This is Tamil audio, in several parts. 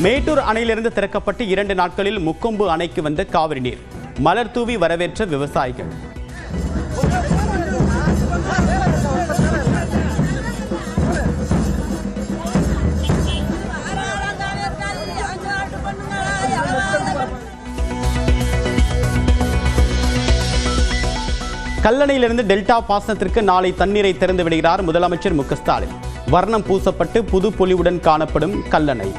மேட்டூர் அணையிலிருந்து திறக்கப்பட்டு 2 நாட்களில் முக்கொம்பு அணைக்கு வந்த காவிரி நீர் மலர் தூவி வரவேற்ற விவசாயிகள். கல்லணையிலிருந்து டெல்டா பாசனத்திற்கு நாளை தண்ணீரை திறந்து விடுகிறார் முதலமைச்சர் மு க ஸ்டாலின். வர்ணம் பூசப்பட்டு புது பொலிவுடன் காணப்படும் கல்லணை.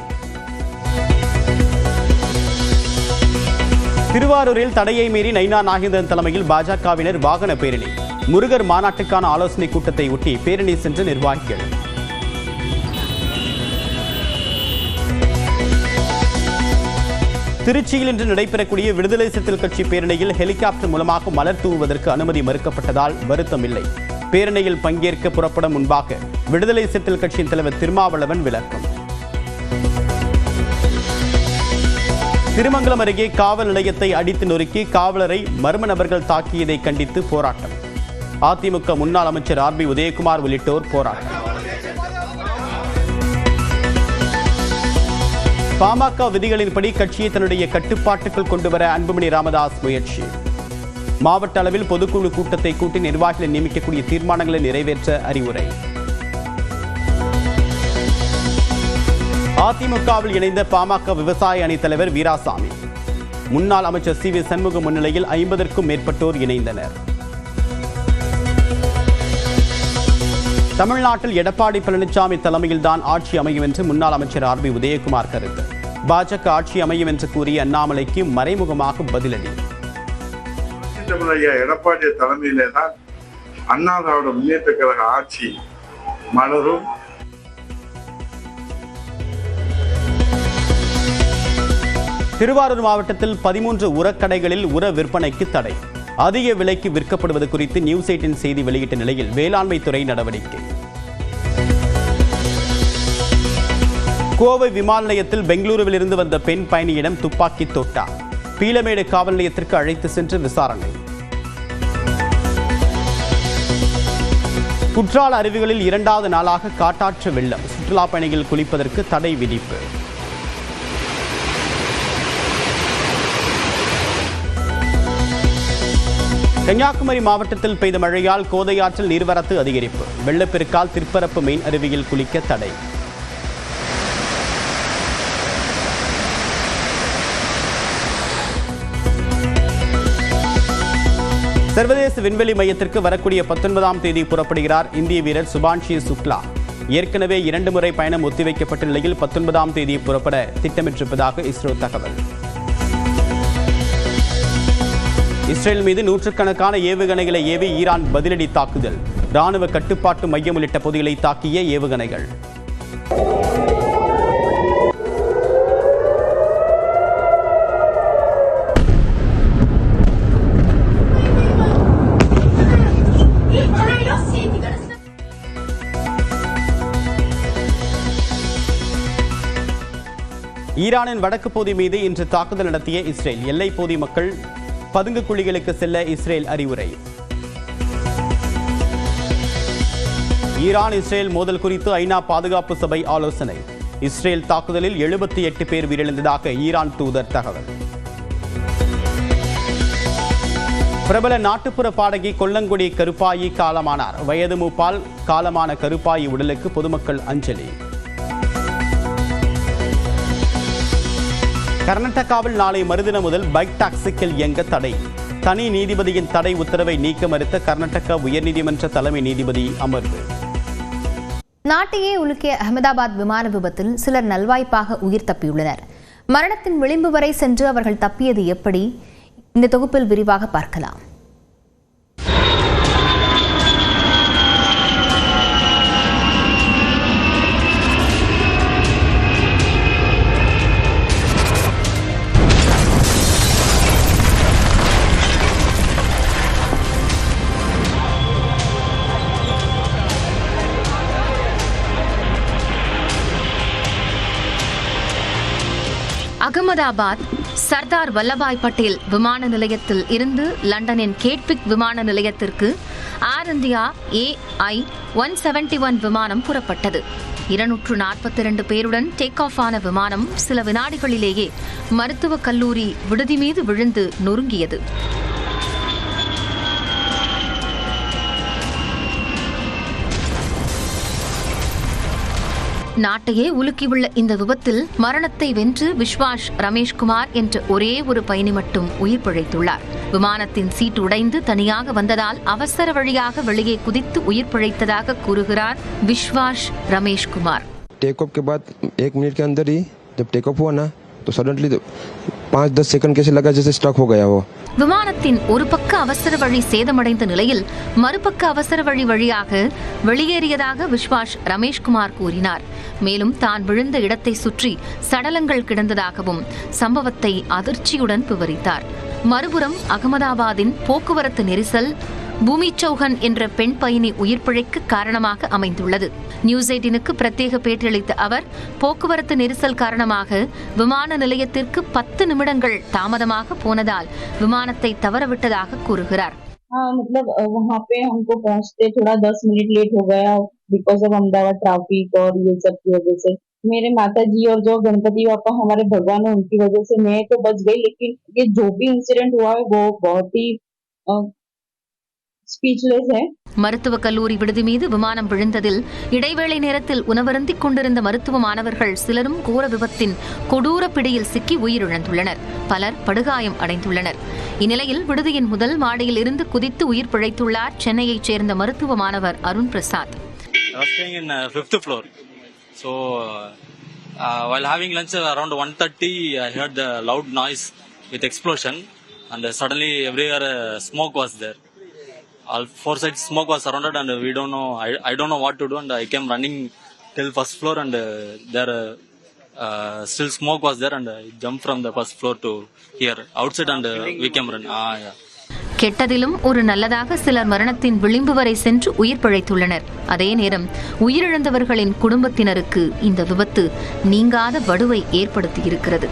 திருவாரூரில் தடையை மீறி நைனா நாகேந்திரன் தலைமையில் பாஜகவினர் வாகன பேரணி. முருகர் மாநாட்டுக்கான ஆலோசனை கூட்டத்தை ஒட்டி பேரணி சென்ற நிர்வாகிகள். திருச்சியில் இன்று நடைபெறக்கூடிய விடுதலை சிறுத்தைகள் கட்சி பேரணியில் ஹெலிகாப்டர் மூலமாக மலர் தூவுவதற்கு அனுமதி மறுக்கப்பட்டதால் வருத்தம் இல்லை. பேரணியில் பங்கேற்க புறப்படும் முன்பாக விடுதலை சிறுத்தைகள் கட்சியின் தலைவர் திருமாவளவன் விளக்கம். திருமங்கலம் அருகே காவல் நிலையத்தை அடித்து நொறுக்கி காவலரை மர்ம நபர்கள் தாக்கியதை கண்டித்து போராட்டம். அதிமுக முன்னாள் அமைச்சர் RB உதயகுமார் உள்ளிட்டோர் போராட்டம். பாமக விதிகளின்படி கட்சியை தன்னுடைய கட்டுப்பாட்டுக்குள் கொண்டுவர அன்புமணி ராமதாஸ் முயற்சி. மாவட்ட அளவில் பொதுக்குழு கூட்டத்தை கூட்டி நிர்வாகிகளை நியமிக்கக்கூடிய தீர்மானங்களை நிறைவேற்ற அறிவுரை. அதிமுகவில் இணைந்த பாமக விவசாய அணி தலைவர் வீராசாமி. முன்னாள் அமைச்சர் CV சண்முகம் முன்னிலையில் 50க்கும் மேற்பட்டோர் இணைந்தனர். தமிழ்நாட்டில் எடப்பாடி பழனிசாமி தலைமையில்தான் ஆட்சி அமையும் என்று முன்னாள் அமைச்சர் RB உதயகுமார் கருத்து. பாஜக ஆட்சி அமையும் என்று கூறிய அண்ணாமலைக்கு மறைமுகமாக பதிலடி. எடப்பாடி தலைமையிலே தான் அண்ணா திராவிட முன்னேற்ற கழக ஆட்சி மலரும். திருவாரூர் மாவட்டத்தில் 13 உரக்கடைகளில் உர விற்பனைக்கு தடை. அதிக விலைக்கு விற்கப்படுவது குறித்து நியூஸ் 18 செய்தி வெளியிட்ட நிலையில் வேளாண்மை துறை நடவடிக்கை. கோவை விமான நிலையத்தில் பெங்களூருவில் இருந்து வந்த பெண் பயணியிடம் துப்பாக்கி தொட்டார். பீளமேடு காவல் நிலையத்திற்கு அழைத்து சென்று விசாரணை. குற்றால அருவிகளில் 2வது நாளாக காட்டாற்று வெள்ளம். சுற்றுலா பயணிகள் குளிப்பதற்கு தடை விதிப்பு. கன்னியாகுமரி மாவட்டத்தில் பெய்த மழையால் கோதையாற்றில் நீர்வரத்து அதிகரிப்பு. வெள்ளப்பெருக்கால் திற்பரப்பு மெயின் அருவியில் குளிக்க தடை. சர்வதேச விண்வெளி மையத்திற்கு வரக்கூடிய 19ஆம் தேதி புறப்படுகிறார் இந்திய வீரர் சுபான்ஷி சுக்லா. ஏற்கனவே 2 முறை பயணம் ஒத்திவைக்கப்பட்ட நிலையில் 19ஆம் தேதி புறப்பட திட்டமிட்டிருப்பதாக இஸ்ரோ தகவல். இஸ்ரேல் மீது நூற்றுக்கணக்கான ஏவுகணைகளை ஏவி ஈரான் பதிலடி தாக்குதல். ராணுவ கட்டுப்பாட்டு மையம் உள்ளிட்ட பகுதிகளை தாக்கிய ஏவுகணைகள். ஈரானின் வடக்கு பகுதி மீது இன்று தாக்குதல் நடத்திய இஸ்ரேல். எல்லைப் பகுதி மக்கள் பதுங்கு குழிகளுக்கு செல்ல இஸ்ரேல் அறிவுரை. ஈரான் இஸ்ரேல் மோதல் குறித்து ஐநா பாதுகாப்பு சபை ஆலோசனை. இஸ்ரேல் தாக்குதலில் 78 பேர் உயிரிழந்ததாக ஈரான் தூதர் தகவல். பிரபல நாட்டுப்புற பாடகி கொல்லங்குடி கருப்பாயி காலமானார். வயது மூப்பால் காலமான கருப்பாயி உடலுக்கு பொதுமக்கள் அஞ்சலி. கர்நாடகாவில் நாளை மறுதினம் முதல் பைக் டாக்ஸிக்கள் இயங்க தடை. தனி நீதிபதியின் தடை உத்தரவை நீக்க மறுத்த கர்நாடகா உயர்நீதிமன்ற தலைமை நீதிபதி அமர்வு. நாட்டையே உலுக்கிய அகமதாபாத் விமான விபத்தில் சிலர் நல்வாய்ப்பாக உயிர் தப்பியுள்ளனர். மரணத்தின் விளிம்பு வரை சென்று அவர்கள் தப்பியது எப்படி? இந்த தொகுப்பில் விரிவாக பார்க்கலாம். அகமதாபாத் சர்தார் வல்லபாய் பட்டேல் விமான நிலையத்தில் இருந்து லண்டனின் கேட்விக் விமான நிலையத்திற்கு ஏர் இந்தியா AI-171 விமானம் புறப்பட்டது. 242 பேருடன் டேக் ஆஃப் ஆன விமானம் சில வினாடிகளிலேயே மருத்துவக் கல்லூரி விடுதி மீது விழுந்து நொறுங்கியது. நாட்டையே உலுக்கியுள்ள இந்த விபத்தில் மரணத்தை வென்று விஸ்வாஷ் ரமேஷ்குமார் என்ற ஒரே ஒரு பயணி மட்டும் உயிர் பிழைத்துள்ளார். விமானத்தின் சீட் உடைந்து தனியாக வந்ததால் அவசர வழியாக வெளியே குதித்து உயிர் பிழைத்ததாக கூறுகிறார் விஸ்வாஷ் ரமேஷ்குமார். टेक ऑफ के बाद 1 मिनट के अंदर ही जब टेक ऑफ हुआ ना तो सडनली 5-10 सेकंड कैसे लगा जैसे स्टक हो गया वो. விமானத்தின் ஒரு பக்க அவசர வழி சேதமடைந்த நிலையில் மறுபக்க அவசர வழி வழியாக வெளியேறியதாக விஸ்வாஷ் ரமேஷ்குமார் கூறினார். மேலும் தான் விழுந்த இடத்தை சுற்றி சடலங்கள் கிடந்ததாகவும் சம்பவத்தை அதிர்ச்சியுடன் விவரித்தார். மறுபுறம் அகமதாபாத்தின் போக்குவரத்து நெரிசல் பூமி சௌஹன் என்ற பெண் பயணி உயிர் பிழைக்க காரணமாக அமைந்துள்ளது. நியூஸ் 18க்கு பிரத்யேக பேட்டியளித்த அவர் போக்குவரத்து நெரிசல் காரணமாக விமான நிலையத்திற்கு 10 நிமிடங்கள் தாமதமாக போனதால் விமானத்தை தவறவிட்டதாக கூறுகிறார். मतलब वहाँ पे हमको पहुँचते थोड़ा 10 मिनट लेट हो गया बिकॉज ऑफ अहमदाबाद ट्रैफिक और ये सब की वजह से. मेरे माता जी और जो गणपति बापा हमारे भगवान है उनकी वजह से मैं तो बच गई, लेकिन ये जो भी इंसिडेंट हुआ है वो बहुत ही ஸ்பீச்லெஸ். மருத்துவக் கல்லூரி விடுதி மீது விமானம் விழுந்ததில் இடைவேளை நேரத்தில் உணவருந்திக் கொண்டிருந்த மருத்துவ மாணவர்கள் சிலரும் கோர விபத்தின் கொடூர பிடியில் சிக்கி உயிரிழந்துள்ளனர். பலர் படுகாயம் அடைந்துள்ளனர். இந்நிலையில் விடுதியின் முதல் மாடியில் இருந்து குதித்து உயிர் பிழைத்துள்ளார் சென்னையைச் சேர்ந்த மருத்துவ மாணவர் Arun Prasad. While having lunch around 1:30, I heard the loud noise with explosion, and suddenly everywhere smoke was there. All 4 sides smoke was surrounded, and we don't know. I don't know what to do, and I came running till first floor, and there still smoke was there, and I jumped from the first floor to here outside, and we came run. Yeah. கெட்டதிலும் ஒரு நல்லதாக சிலர் மரணத்தின் விளிம்பு வரை சென்று உயிர் பிழைத்துள்ளனர். அதே நேரம் உயிரிழந்தவர்களின் குடும்பத்தினருக்கு இந்த விபத்து நீங்காத வடுவை ஏற்படுத்தியிருக்கிறது.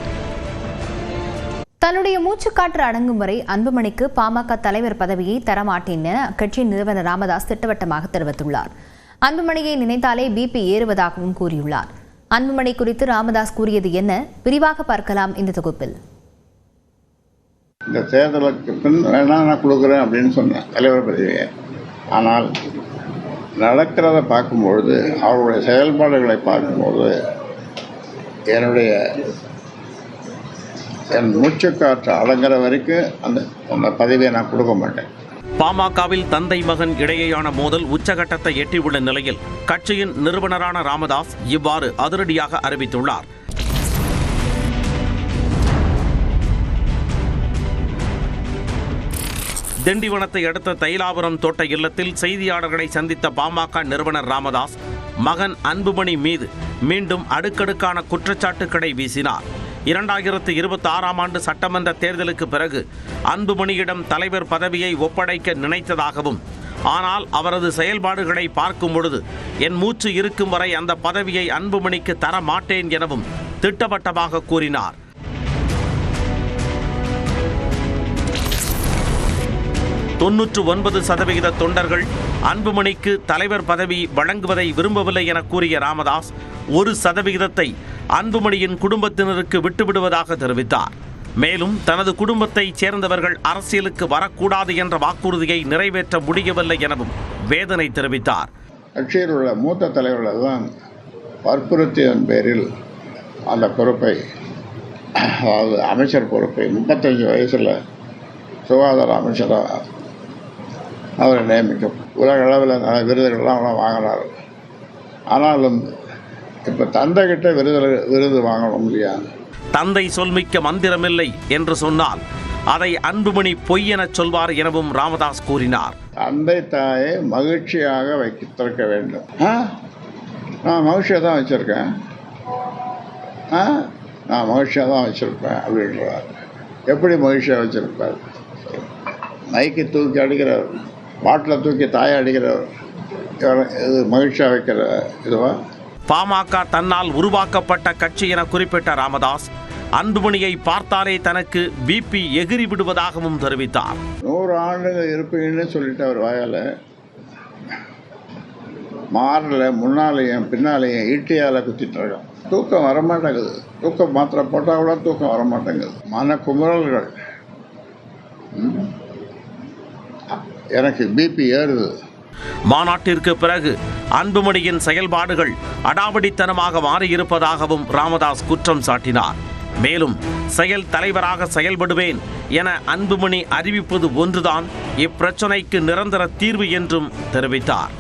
தன்னுடைய மூச்சுக்காற்று அடங்கும் வரை அன்புமணிக்கு பாமக தலைவர் பதவியை தரமாட்டேன் என அக்கட்சியின் நிறுவனர் ராமதாஸ் திட்டவட்டமாக தெரிவித்துள்ளார். அன்புமணியை நினைத்தாலே பிபி ஏறுவதாகவும் கூறியுள்ளார். அன்புமணி குறித்து ராமதாஸ் கூறியது என்ன, விரிவாக பார்க்கலாம் இந்த தொகுப்பில். இந்த தேர்தலுக்கு பின் வேணா நான் கொடுக்குறேன் அப்படின்னு சொன்னேன் தலைவர் பதவியை. ஆனால் நடக்கிறத பார்க்கும்பொழுது, அவருடைய செயல்பாடுகளை பார்க்கும்போது என் மூச்சுக்காற்று அடங்குற வரைக்கும் அந்த பதவியை நான் கொடுக்க மாட்டேன். பாமகவில் தந்தை மகன் இடையேயான மோதல் உச்சகட்டத்தை எட்டியுள்ள நிலையில் கட்சியின் நிறுவனரான ராமதாஸ் இவ்வாறு அதிரடியாக அறிவித்துள்ளார். திண்டிவனத்தை அடுத்த தைலாபுரம் தோட்ட இல்லத்தில் செய்தியாளர்களை சந்தித்த பாமக நிறுவனர் ராமதாஸ் மகன் அன்புமணி மீது மீண்டும் அடுக்கடுக்கான குற்றச்சாட்டுக்களை வீசினார். 2026ஆம் ஆண்டு சட்டமன்ற தேர்தலுக்கு பிறகு அன்புமணியிடம் தலைவர் பதவியை ஒப்படைக்க நினைத்ததாகவும், ஆனால் அவரது செயல்பாடுகளை பார்க்கும் பொழுது என் மூச்சு இருக்கும் வரை அந்த பதவியை அன்புமணிக்கு தர மாட்டேன் எனவும் திட்டவட்டமாக கூறினார். "99% தொண்டர்கள் அன்புமணிக்கு தலைவர் பதவி வழங்குவதை விரும்பவில்லை என கூறிய ராமதாஸ் 1% அன்புமணியின் குடும்பத்தினருக்கு விட்டுவிடுவதாக தெரிவித்தார். மேலும் தனது குடும்பத்தைச் சேர்ந்தவர்கள் அரசியலுக்கு வரக்கூடாது என்ற வாக்குறுதியை நிறைவேற்ற முடியவில்லை எனவும் வேதனை தெரிவித்தார். கட்சியில் உள்ள மூத்த தலைவர்கள் தான் வற்புறுத்தியதன் பேரில் அந்த பொறுப்பை, அதாவது அமைச்சர் பொறுப்பை 35 வயசில் சுகாதார அமைச்சராக அவரை நியமிக்கும். உலக அளவில் நல்ல விருதுகள்லாம் வாங்கினார். ஆனாலும் இப்போ தந்தை கிட்ட விருது வாங்க முடியாது. தந்தை சொல்மிக்க மந்திரமில்லை என்று சொன்னால் அதை அன்புமணி பொய் என சொல்வார் எனவும் ராமதாஸ் கூறினார். தந்தை தாயை மகிழ்ச்சியாக வைத்திருக்க வேண்டும். நான் மகிழ்ச்சியாக தான் வச்சுருக்கேன், நான் மகிழ்ச்சியாக தான் வச்சுருப்பேன் அப்படின்றார். எப்படி மகிழ்ச்சியாக வச்சுருப்பார்? மைக்கு தூக்கி அடிக்கிறவர், பாட்டில் தூக்கி தாயை அடிக்கிறவர், இது மகிழ்ச்சியாக வைக்கிற இதுவா? பாமக தன்னால் உருவாக்கப்பட்ட கட்சி என குறிப்பிட்ட ராமதாஸ் அன்புமணியை பார்த்தாலே தனக்கு பிபி எகிரி விடுவதாகவும் தெரிவித்தார். 100 ஆண்டுகள் இருப்பீங்கன்னு சொல்லிட்டு அவர் வாயால் மாரில் முன்னாலேயும் பின்னாலேயும் ஈட்டியால் குத்திட்டு இருக்கோம். தூக்கம் வரமாட்டேங்குது. தூக்கம் மாத்திரை போட்டால் கூட தூக்கம் வரமாட்டேங்குது. மன குமுறல்கள். எனக்கு பிபி ஏறுது. மாநாட்டிற்கு பிறகு அன்புமணியின் செயல்பாடுகள் அடாவடித்தனமாக மாறியிருப்பதாகவும் ராமதாஸ் குற்றம் சாட்டினார். மேலும் செயல் தலைவராக செயல்படுவேன் என அன்புமணி அறிவிப்பது ஒன்றுதான் இப்பிரச்சனைக்கு நிரந்தர தீர்வு என்றும் தெரிவித்தார்.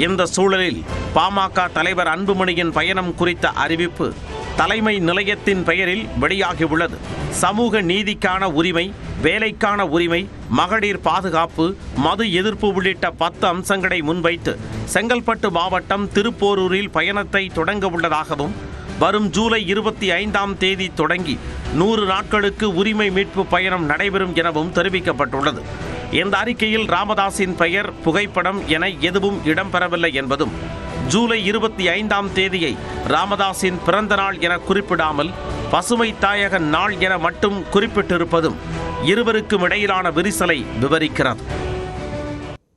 இந்த சூழலில் பாமக தலைவர் அன்புமணியின் பயணம் குறித்த அறிவிப்பு தலைமை நிலையத்தின் பெயரில் வெளியாகியுள்ளது. சமூக நீதிக்கான உரிமை, வேலைக்கான உரிமை, மகளிர் பாதுகாப்பு, மது எதிர்ப்பு உள்ளிட்ட 10 அம்சங்களை முன்வைத்து செங்கல்பட்டு மாவட்டம் திருப்போரூரில் பயணத்தை தொடங்க உள்ளதாகவும் வரும் ஜூலை 25ஆம் தேதி தொடங்கி 100 நாட்களுக்கு உரிமை மீட்பு பயணம் நடைபெறும் எனவும் தெரிவிக்கப்பட்டுள்ளது. இந்த அறிக்கையில் ராமதாஸின் பெயர், புகைப்படம் என எதுவும் இடம்பெறவில்லை என்பதும், ஜூலை 25ஆம் தேதியை ராமதாஸின் பிறந்த நாள் என குறிப்பிடாமல் பசுமை தாயக நாள் என மட்டும் குறிப்பிட்டிருப்பதும் இருவருக்கும் இடையிலான விரிசலை விவரிக்கிறது.